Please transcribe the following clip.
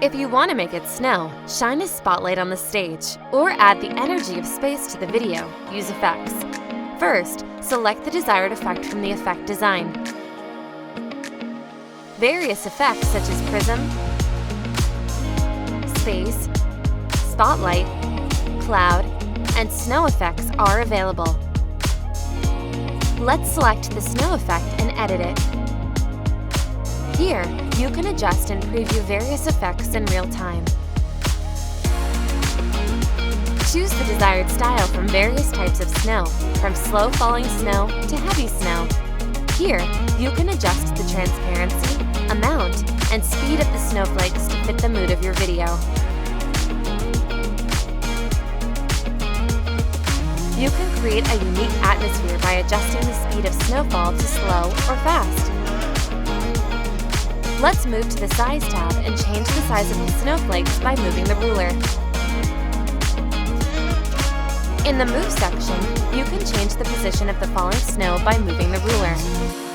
If you want to make it snow, shine a spotlight on the stage, or add the energy of space to the video, use effects. First, select the desired effect from the effect design. Various effects such as prism, space, spotlight, cloud, and snow effects are available. Let's select the snow effect and edit it. Here, you can adjust and preview various effects in real time. Choose the desired style from various types of snow, from slow falling snow to heavy snow. Here, you can adjust the transparency, amount, and speed of the snowflakes to fit the mood of your video. You can create a unique atmosphere by adjusting the speed of snowfall to slow or fast. Let's move to the Size tab and change the size of the snowflakes by moving the ruler. In the Move section, you can change the position of the falling snow by moving the ruler.